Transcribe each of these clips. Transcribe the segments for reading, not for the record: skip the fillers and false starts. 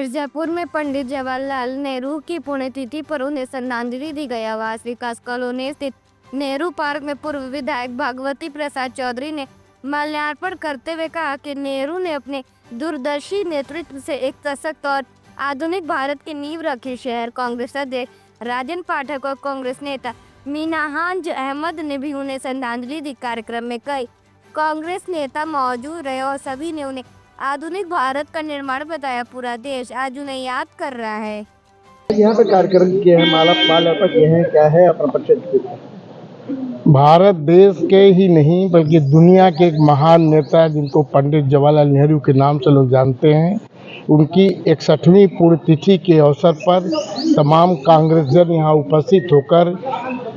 मिर्जापुर में पंडित जवाहरलाल नेहरू की पुण्यतिथि पर उन्हें श्रद्धांजलि दी गई। आवास विकास कॉलोनी स्थित नेहरू पार्क में पूर्व विधायक भागवती प्रसाद चौधरी ने माल्यार्पण करते हुए कहा कि नेहरू ने अपने दूरदर्शी नेतृत्व से एक सशक्त और आधुनिक भारत की नींव रखी। शहर कांग्रेस अध्यक्ष राजन पाठक और कांग्रेस नेता मीनाहांज अहमद ने भी उन्हें श्रद्धांजलि दी। कार्यक्रम में कई कांग्रेस नेता मौजूद रहे और सभी ने उन्हें आधुनिक भारत का निर्माण बताया। पूरा देश आज उन्हें याद कर रहा है। यहाँ पे कार्यक्रम किए हैं, माल्यार्पण किए हैं, क्या है अपना परिचय? भारत देश के ही नहीं बल्कि दुनिया के एक महान नेता जिनको पंडित जवाहरलाल नेहरू के नाम से लोग जानते हैं, उनकी 61वीं पुण्यतिथि के अवसर पर तमाम कांग्रेसजन यहाँ उपस्थित होकर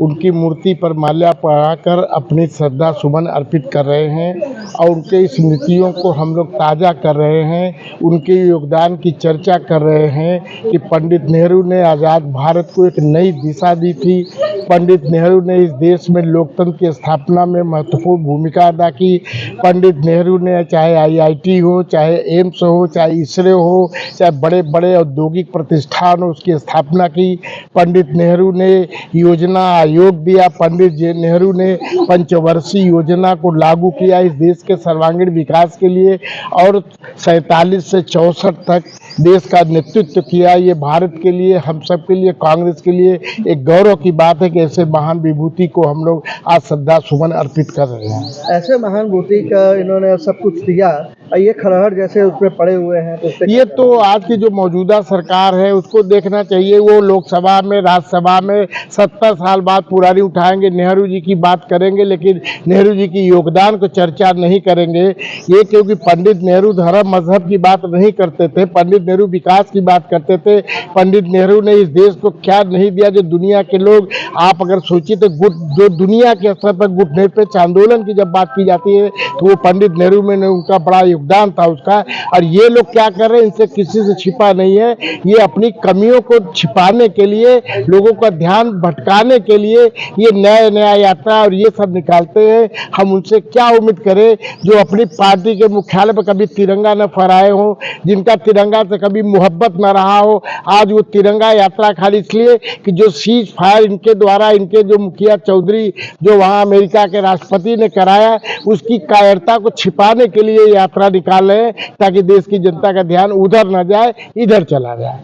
उनकी मूर्ति पर माल्यार्पण कराकर अपनी श्रद्धा सुमन अर्पित कर रहे हैं और उनके स्मृतियों को हम लोग ताज़ा कर रहे हैं। उनके योगदान की चर्चा कर रहे हैं कि पंडित नेहरू ने आज़ाद भारत को एक नई दिशा दी थी। पंडित नेहरू ने इस देश में लोकतंत्र की स्थापना में महत्वपूर्ण भूमिका अदा की। पंडित नेहरू ने चाहे IIT हो, चाहे एम्स हो, चाहे इसरो हो, चाहे बड़े बड़े औद्योगिक प्रतिष्ठान हो, उसकी स्थापना की। पंडित नेहरू ने योजना आयोग दिया। पंडित नेहरू ने पंचवर्षीय योजना को लागू किया इस देश के सर्वांगीण विकास के लिए और 47 से 64 तक देश का नेतृत्व किया। ये भारत के लिए, हम सब के लिए, कांग्रेस के लिए एक गौरव की बात है कि ऐसे महान विभूति को हम लोग आज श्रद्धा सुमन अर्पित कर रहे हैं। ऐसे महान विभूति का इन्होंने सब कुछ दिया, ये खरहर जैसे उसमें पड़े हुए हैं तो ये तो आज की जो मौजूदा सरकार है उसको देखना चाहिए। वो लोकसभा में, राज्यसभा में 70 साल बाद पुरानी उठाएंगे, नेहरू जी की बात करेंगे, लेकिन नेहरू जी की योगदान को चर्चा नहीं करेंगे। ये क्योंकि पंडित नेहरू धर्म मजहब की बात नहीं करते थे, पंडित नेहरू विकास की बात करते थे। पंडित नेहरू ने इस देश को क्या नहीं दिया जो दुनिया के लोग, आप अगर सोचिए तो जो दुनिया के स्तर पर गुट निरपेक्ष आंदोलन की जब बात की जाती है तो वो पंडित नेहरू में उनका बड़ा योगदान था उसका। और ये लोग क्या कर रहे हैं, इनसे किसी से छिपा नहीं है। ये अपनी कमियों को छिपाने के लिए, लोगों का ध्यान भटकाने के लिए ये नया यात्रा और ये सब निकालते हैं। हम उनसे क्या उम्मीद करें जो अपनी पार्टी के मुख्यालय पर कभी तिरंगा न फहराए हो, जिनका तिरंगा से कभी मोहब्बत न रहा हो। आज वो तिरंगा यात्रा खाली इसलिए कि जो सीज फायर इनके द्वारा, इनके जो मुखिया चौधरी जो वहाँ अमेरिका के राष्ट्रपति ने कराया, उसकी कायरता को छिपाने के लिए यात्रा निकाल रहे हैं ताकि देश की जनता का ध्यान उधर न जाए, इधर चला जाए।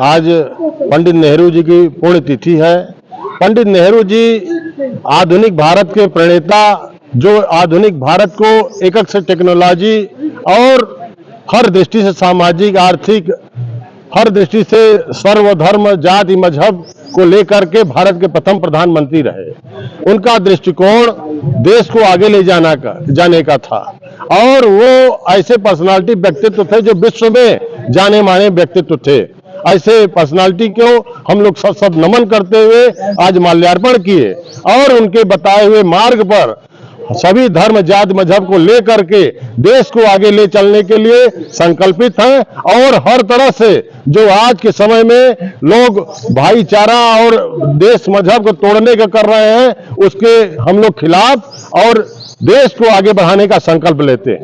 आज पंडित नेहरू जी की पुण्यतिथि है। पंडित नेहरू जी आधुनिक भारत के प्रणेता, जो आधुनिक भारत को एकक से टेक्नोलॉजी और हर दृष्टि से सामाजिक, आर्थिक, हर दृष्टि से सर्वधर्म, जाति, मजहब को लेकर के भारत के प्रथम प्रधानमंत्री रहे। उनका दृष्टिकोण देश को आगे ले जाने का था और वो ऐसे पर्सनालिटी व्यक्तित्व थे जो विश्व में जाने माने व्यक्तित्व थे। ऐसे पर्सनालिटी को हम लोग सब नमन करते हुए आज माल्यार्पण किए और उनके बताए हुए मार्ग पर सभी धर्म, जाति, मजहब को लेकर के देश को आगे ले चलने के लिए संकल्पित हैं और हर तरह से जो आज के समय में लोग भाईचारा और देश मजहब को तोड़ने का कर रहे हैं, उसके हम लोग खिलाफ और देश को आगे बढ़ाने का संकल्प लेते हैं।